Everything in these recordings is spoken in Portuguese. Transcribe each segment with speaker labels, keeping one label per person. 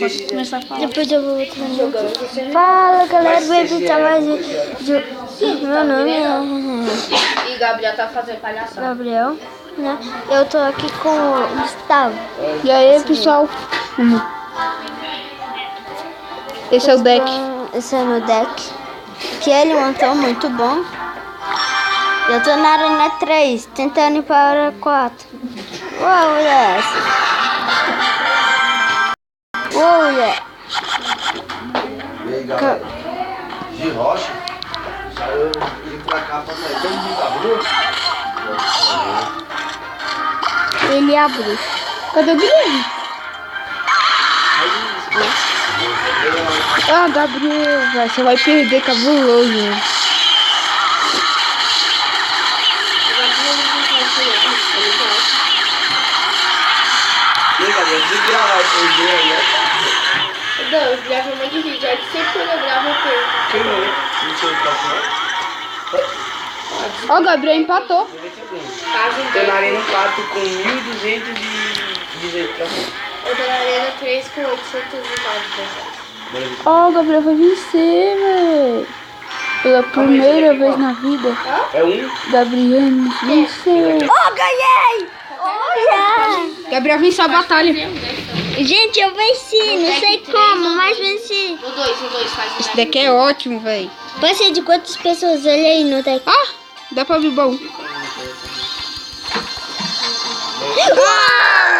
Speaker 1: pode começar a falar.
Speaker 2: Depois eu vou também. Fala galera, bem-vindo a mais um vídeo. Meu nome é...
Speaker 3: E Gabriel tá fazendo palhaçada.
Speaker 2: Gabriel, né? Eu tô aqui com o Gustavo.
Speaker 1: E aí, pessoal? Esse é o deck.
Speaker 2: Esse é meu deck. Que ele montou, muito bom. Eu tô na arena 3, tentando ir para a arena 4. Uau, mulher. Uau, mulher.
Speaker 4: E aí, galera? De rocha, saiu ir pra cá pra sair. Todo mundo da rua?
Speaker 2: Ele abriu.
Speaker 1: Cadê o Guilherme? Ah, Gabriel, velho, você vai perder cabuloso.
Speaker 4: E aí, Gabriel? Você gravar esse vídeo aí, né?
Speaker 3: Não, eu gravo um monte de vídeo. Aí sempre quando eu gravo eu perco.
Speaker 4: Quem é? Não sei o que tá
Speaker 1: Ó, o Gabriel empatou.
Speaker 4: Tô na arena 4 com 1.218 pra mim.
Speaker 3: Eu tô na arena 3 com 809.
Speaker 1: Ó, o Gabriel vai vencer, velho. Pela primeira vez na vida,
Speaker 4: É um?
Speaker 1: Gabriel venceu.
Speaker 2: Oh, ganhei! Olha!
Speaker 1: Gabriel venceu a batalha.
Speaker 2: Gente, eu venci, não sei como, mas venci.
Speaker 3: No 2 faz
Speaker 1: Esse deck é ótimo, velho.
Speaker 2: Vai ser de quantas pessoas? Olha aí no deck.
Speaker 1: Ah, dá pra abrir bom.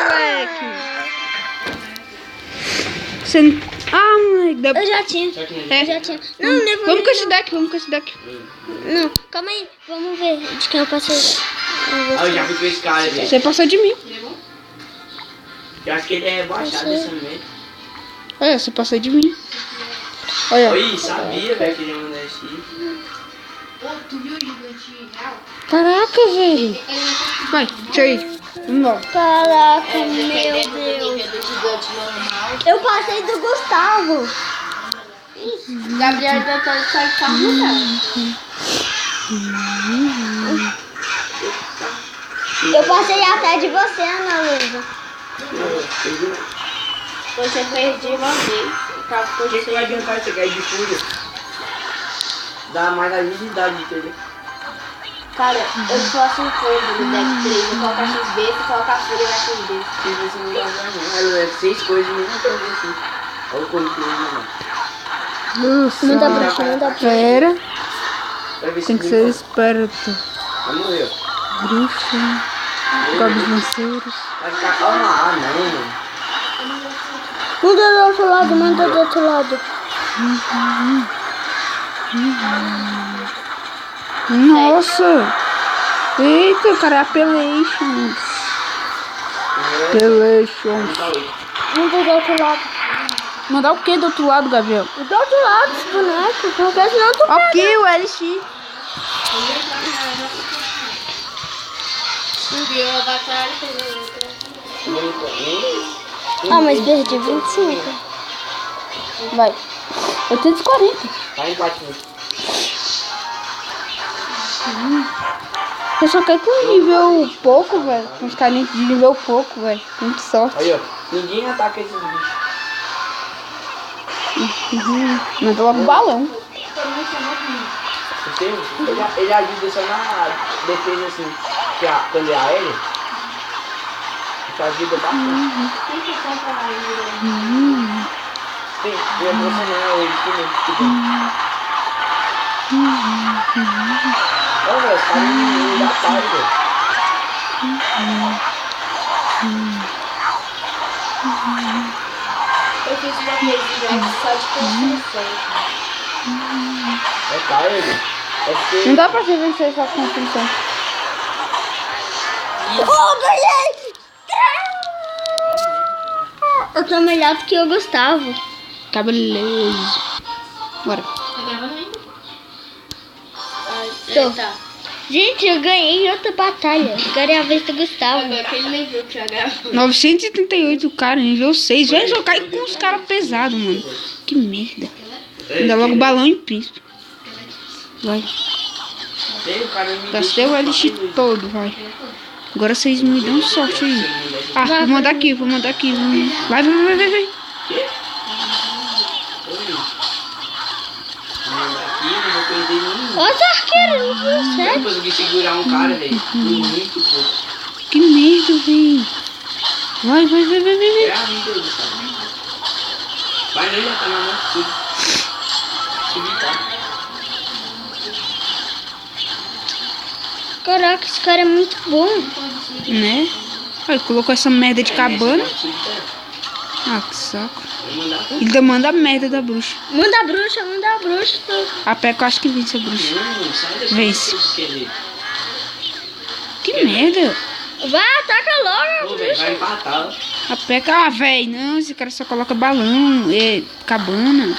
Speaker 1: Moleque. Você... Ah, moleque. Dá...
Speaker 2: Eu já tinha.
Speaker 1: É.
Speaker 2: Eu já tinha. Não, não levou.
Speaker 1: Vamos com esse deck, vamos com esse deck.
Speaker 2: Não, calma aí. Vamos ver de quem eu passei.
Speaker 4: Ah, eu já fui com esse cara, velho.
Speaker 1: Você passou de mim.
Speaker 4: Eu acho que ele é rebaixado nesse momento.
Speaker 1: Olha, você passou de mim. Olha.
Speaker 4: Oi, sabia, velho, que ele ia mandar esse.
Speaker 3: Tu viu o gigante real?
Speaker 1: Caraca, velho. Vai, deixa eu ir. Vamos embora.
Speaker 2: Caraca, meu
Speaker 3: Que é
Speaker 2: Deus.
Speaker 3: do gigante normal.
Speaker 2: Eu passei do Gustavo.
Speaker 3: Gabriel ainda tá de carro,
Speaker 2: Eu passei até de você, Ana Luísa.
Speaker 3: Você perdi uma vez.
Speaker 4: Por que vai adiantar você cair de fúria? Dá mais agilidade, entendeu?
Speaker 3: Cara, eu faço um combo no deck 3. Eu coloco a XB, você coloca a fúria na XB.
Speaker 4: Se você não vai usar, não. Ela é 6 coisas e não tem assim. Olha o controle, mano.
Speaker 1: Nossa.
Speaker 2: Não dá bruxa, não dá bruxa.
Speaker 1: Pera.
Speaker 4: Vai ver se
Speaker 1: Tem que
Speaker 4: não
Speaker 1: ser
Speaker 4: vai.
Speaker 1: esperto.
Speaker 4: Vai morrer.
Speaker 1: Bruxa. Gobos lanceiros.
Speaker 4: Vai ficar calma. Ah, não, mano.
Speaker 2: Manda do outro lado, manda do outro lado.
Speaker 1: Nossa. Eita, o cara é apelations. Apelations.
Speaker 2: Manda do outro lado.
Speaker 1: Mandar o que do outro lado, Gabriel?
Speaker 2: Do outro lado, esse boneco. Porque senão tu pega.
Speaker 1: Aqui, o LX.
Speaker 3: Subiu a batalha, pegou outra.
Speaker 2: Ah, mas perdi 25.
Speaker 1: Vai. 840.
Speaker 4: Tá empate mesmo.
Speaker 1: Eu só quero com nível pouco, velho. Com os carinhos de nível pouco, velho. Muito sorte.
Speaker 4: Aí, ó. Ninguém ataca esses bichos.
Speaker 1: Manda logo o balão.
Speaker 4: Entende? Ele ajuda só na defesa, assim. Que quando é aéreo. Isso ajuda bastante.
Speaker 3: Quem que compra mais?
Speaker 4: Sim, eu ia mencionar ele também. Olha, velho, os caras não dá paz, velho.
Speaker 3: Eu fiz uma vez de deck só de construção.
Speaker 4: É tarde. É porque...
Speaker 1: Não dá pra você vencer essa construção.
Speaker 2: Oh, ganhei! Eu tô melhor do que o Gustavo.
Speaker 1: Tá beleza. Bora.
Speaker 3: Tá gravando ainda?
Speaker 2: Tô.
Speaker 3: Tá.
Speaker 2: Gente, eu ganhei outra batalha. Agora é a vez do Gustavo.
Speaker 3: Agora que ele nem viu que já gravou.
Speaker 1: 938, cara, nível 6. Vai jogar com os caras pesados, mano. Que merda. Ainda logo balão em príncipe. Vai. Gastei o LX todo, vai. Agora vocês me dão sorte aí. Ah, vou mandar aqui. Vai.
Speaker 4: perder nenhum.
Speaker 2: Outro arqueiro, não viu,
Speaker 4: Eu
Speaker 2: sério?
Speaker 4: consegui segurar um cara, velho. Muito pouco.
Speaker 1: Que merda, velho. Vai, vai, vai, vai, vai,
Speaker 4: É
Speaker 1: vai.
Speaker 4: a vida do cara. Vai não, já tá na mão. Subir, tá?
Speaker 2: Caraca, esse cara é muito bom.
Speaker 1: Né? Aí colocou essa merda de cabana. Ah, que saco. Ele ainda manda a merda da bruxa.
Speaker 2: Manda a bruxa, manda a bruxa.
Speaker 1: A Peca eu acho que vence a bruxa. Vence. Que merda.
Speaker 2: Vai, ataca logo a
Speaker 4: Pô, velho, vai
Speaker 2: bruxa.
Speaker 4: empatar.
Speaker 1: A Peca, ah, velho, não, esse cara só coloca balão, cabana.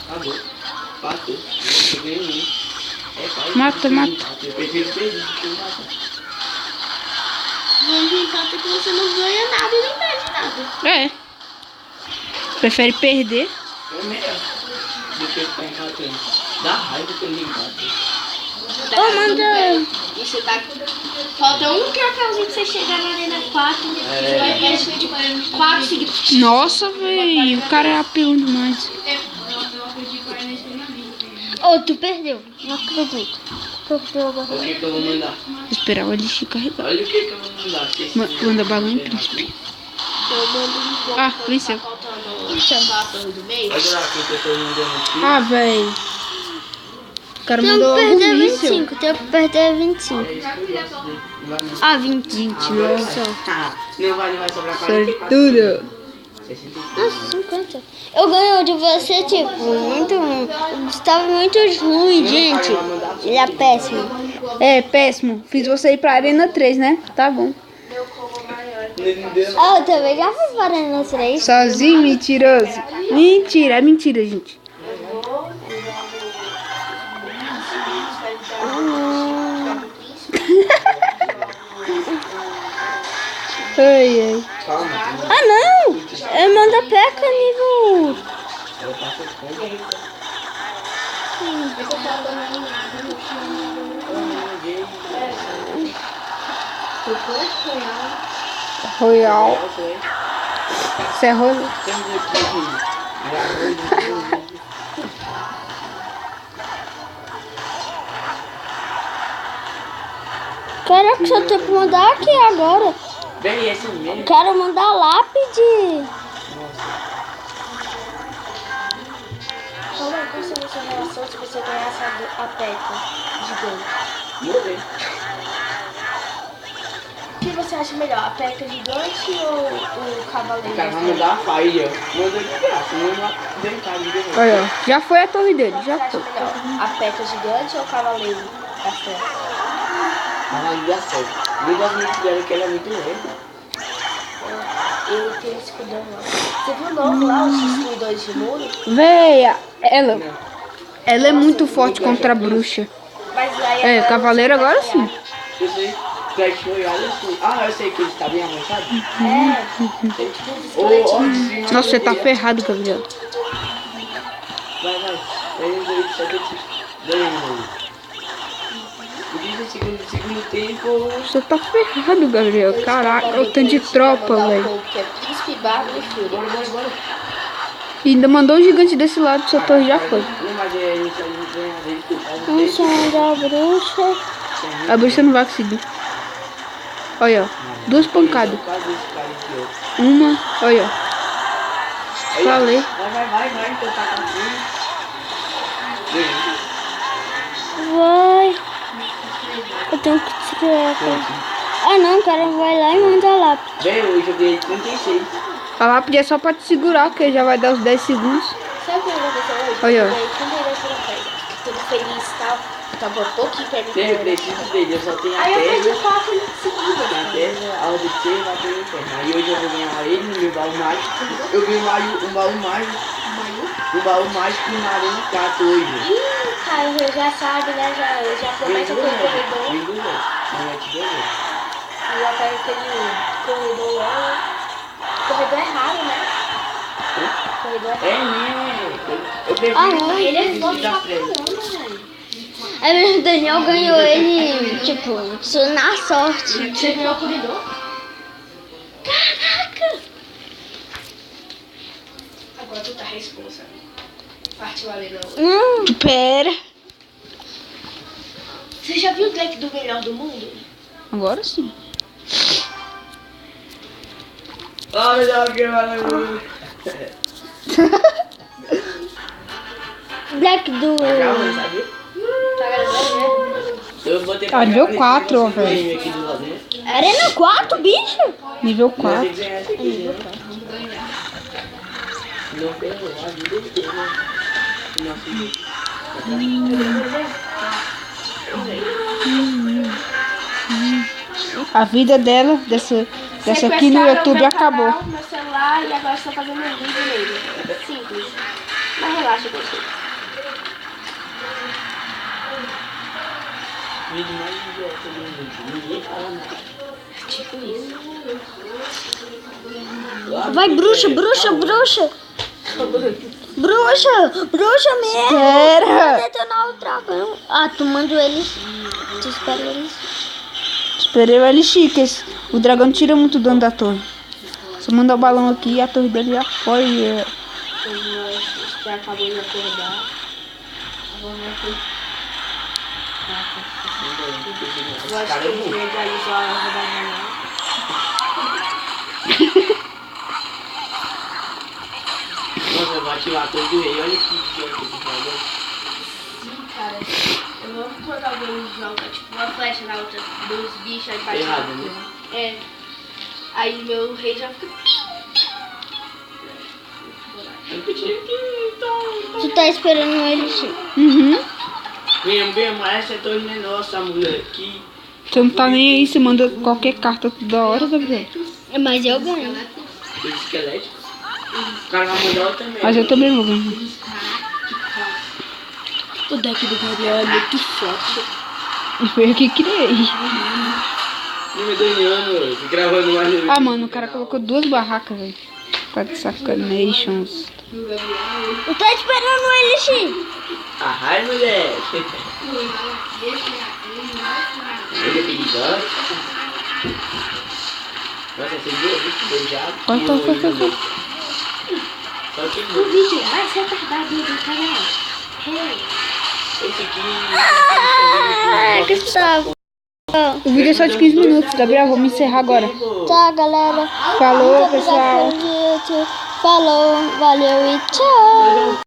Speaker 4: Acabou. Empatou. Eu ganhei um. É, pai.
Speaker 1: Mata, mata.
Speaker 4: Eu prefiro perder do que empatar.
Speaker 3: Vamos empate que você não ganha nada e não perde nada.
Speaker 1: É. Prefere perder.
Speaker 4: É melhor do que ficar empatando. Dá raiva quando empata.
Speaker 2: Ô, manda.
Speaker 3: E você tá... Falta um troféuzinho pra você chegar na arena 4. Você vai perder de 4 seguidos.
Speaker 1: Nossa, velho, o cara é apelão demais.
Speaker 2: Ô, tu perdeu. Não acredito. Perdeu agora.
Speaker 4: Olha o que eu vou mandar.
Speaker 1: Vou esperar o Elixir carregar.
Speaker 4: Olha o que eu vou mandar. Vocês-
Speaker 1: Manda balão em príncipe.
Speaker 3: Eu mando um pouco.
Speaker 1: Ah, venceu.
Speaker 3: Tá faltando 4 do meio.
Speaker 4: Olha lá quem que eu tô mandando aqui.
Speaker 1: Ah, velho. O cara
Speaker 2: Tem
Speaker 1: mandou
Speaker 2: que
Speaker 1: logo
Speaker 2: perder
Speaker 1: um míssil.
Speaker 2: 25. Tem que perder 25.
Speaker 4: É isso que eu gosto dele. Vai não.
Speaker 2: Ah, 20.
Speaker 4: Nossa. Não vai sobrar 44.
Speaker 1: Sortudo.
Speaker 4: 64.
Speaker 2: Nossa, 50. Eu ganho de você, tipo, muito ruim. O Gustavo é muito ruim, gente. Ele é péssimo.
Speaker 1: É, péssimo. Fiz você ir pra Arena 3, né? Tá bom.
Speaker 2: Ah, eu também já fui para a Arena 3.
Speaker 1: Sozinho, mentiroso. Mentira, é mentira, gente. Ai, ai.
Speaker 4: Calma.
Speaker 2: Ah, não! Eu mando a Peca nível...
Speaker 4: Ela tá focando.
Speaker 1: Royal. Isso é Royal.
Speaker 2: Caraca, só tenho que mandar aqui agora.
Speaker 4: Vem esse mesmo.
Speaker 2: Quero mandar lápide.
Speaker 3: Qual seria a sua relação se você ganhasse a peca gigante?
Speaker 4: Morrer.
Speaker 3: O que você acha melhor, a peca gigante ou o cavaleiro?
Speaker 4: O cara vai mandar a faia. Mandou de graça. Não vem cá, me deu.
Speaker 1: Olha, ó. Já foi a torre dele,
Speaker 3: Qual
Speaker 1: já
Speaker 3: você acha
Speaker 1: foi.
Speaker 3: melhor, a peca gigante ou o cavaleiro da fé?
Speaker 4: Ela não dá certo. Eu gosto muito dela, que ela é muito lenta.
Speaker 3: Eu tenho esse escudão lá. Você viu o novo lá, os destruidores de muro?
Speaker 1: Véia, ela é muito forte contra a bruxa.
Speaker 3: Mas aí
Speaker 1: É,
Speaker 3: agora
Speaker 1: cavaleiro
Speaker 3: você vai
Speaker 1: agora sim.
Speaker 4: Eu sei. Flash Royale, eu sei. Ah, eu sei que ele está bem avançado.
Speaker 3: É, tipo uns
Speaker 4: Ô,
Speaker 3: esqueletinhos.
Speaker 1: Nossa, você tá ferrado, Gabriel.
Speaker 4: Vai. Ganhei dois, só que ganhei. No segundo tempo.
Speaker 1: Você tá ferrado, Gabriel. Caraca, o tanto de tropa, velho.
Speaker 3: Que é príncipe, bárbaro e fúria.
Speaker 4: Bora.
Speaker 1: E ainda mandou um gigante desse lado, sua torre já foi.
Speaker 4: Não, mas é isso aí, ganha dele.
Speaker 2: Vamos chamar a bruxa.
Speaker 1: A bruxa não vai conseguir. Olha, ó. 2 pancadas.
Speaker 4: Quase esse cara aqui, ó.
Speaker 1: Uma, olha, ó.
Speaker 4: Aí,
Speaker 1: Falei.
Speaker 4: Vai, então tá com fome.
Speaker 2: Vai. Eu tenho que tirar. Ah, não, o cara vai lá e manda a lápide.
Speaker 4: Vem, eu joguei 36.
Speaker 1: A lápide é só pra te segurar, porque já vai dar os 10 segundos.
Speaker 3: Sabe o que aconteceu hoje?
Speaker 1: Olha, ó.
Speaker 3: Eu ganhei 32 troféus. Tudo feliz e tal. Então botou aqui pra mim.
Speaker 4: Eu preciso dele, eu só tenho a
Speaker 3: Aí eu perdi
Speaker 4: pedra.
Speaker 3: 4 seguidas.
Speaker 4: Tem a pedra, a ordem de ser, vai ter o inferno. Aí hoje eu vou ganhar ele no meu baú mágico. Eu ganhei um baú mágico. Um baú mágico na Arena 4 hoje.
Speaker 3: Ih, cara, já sabe, né? Já começa com o corredor.
Speaker 4: Vem do outro. Não é te deu.
Speaker 3: E já pega aquele corredor lá. Corredor é raro, né? Corredor é
Speaker 4: É
Speaker 3: raro.
Speaker 4: mesmo. Eu prefiro
Speaker 2: Ah, não,
Speaker 3: Ele é forte
Speaker 4: da
Speaker 3: pra
Speaker 4: frente.
Speaker 3: caramba, velho.
Speaker 2: É mesmo, o Daniel ganhou ele, tipo, na sorte.
Speaker 3: Você ganhou o corredor? Caraca! Agora tu tá responsa. Partiu a leilão.
Speaker 1: Pera.
Speaker 3: Você já viu o deck do melhor do mundo?
Speaker 1: Agora sim.
Speaker 4: Olha que maravilha.
Speaker 2: Black do...
Speaker 4: Calma, sabia?
Speaker 3: Tá gravando, né?
Speaker 4: Eu botei
Speaker 1: Ah, nível 4, ó, velho.
Speaker 4: aqui do lado, né?
Speaker 2: Arena 4, bicho?
Speaker 1: Nível
Speaker 4: Mas
Speaker 1: 4.
Speaker 4: tem que ganhar essa aqui, né? Não ferrou a vida inteira. Nossa,
Speaker 1: A vida dela, dessa aqui no
Speaker 3: Sequestraram
Speaker 1: YouTube
Speaker 3: meu
Speaker 1: acabou.
Speaker 3: canal, meu celular e agora estou fazendo um vídeo nele. Simples. Mas relaxa, você.
Speaker 4: vídeo mais idiota do mundo. Ninguém fala nada.
Speaker 3: Tipo isso.
Speaker 2: Vai, bruxa, bruxa, bruxa. Bruxa, bruxa mesmo.
Speaker 1: Espera.
Speaker 2: Detonar o dragão. Ah, tu mandou eles. Tu espera eles.
Speaker 1: Esperei o LX, o dragão tira muito dano da torre. Só mandar o balão aqui e a torre dele já foi.
Speaker 3: Já acabou de acordar. Vamos aqui. Eu acho que ele legalizou a erva da manhã.
Speaker 4: Nossa, eu vou ativar todo o rei. Olha que idiota que joga.
Speaker 3: Sim, cara. Eu amo quando alguém joga tipo uma flecha na outra dos bichos aí bate
Speaker 4: Errado,
Speaker 3: na
Speaker 4: né?
Speaker 3: cama. É. Aí meu rei já fica.
Speaker 2: Tu tá esperando eles.
Speaker 1: Uhum.
Speaker 4: Vem, essa torre não é nossa, moleque.
Speaker 1: Você não tá nem aí, você manda qualquer carta toda hora, Gabriel.
Speaker 2: Mas eu ganho.
Speaker 4: Os esqueléticos. O cara vai mandar outra merda.
Speaker 1: Mas eu também vou ganhar.
Speaker 3: O deck do Gabriel é muito forte.
Speaker 1: E foi eu que criei.
Speaker 4: Não me ganhando, gravando mais.
Speaker 1: Ah, mano, o cara colocou 2 barracas, velho. Tá de sacanations.
Speaker 2: Tu tá esperando eles.
Speaker 4: Arrai, moleque. Ele é perigoso. Nossa, você viu? Beijado.
Speaker 1: Foi.
Speaker 4: Só que
Speaker 3: O vídeo vai ser retardado do canal.
Speaker 4: esse aqui.
Speaker 2: Ah, Gustavo.
Speaker 1: O vídeo é só de 15 minutos, Gabriel. Vamos encerrar agora.
Speaker 2: Tchau, galera.
Speaker 1: Falou,
Speaker 2: Muito obrigada
Speaker 1: pessoal.
Speaker 2: pelo vídeo. Falou, valeu e tchau.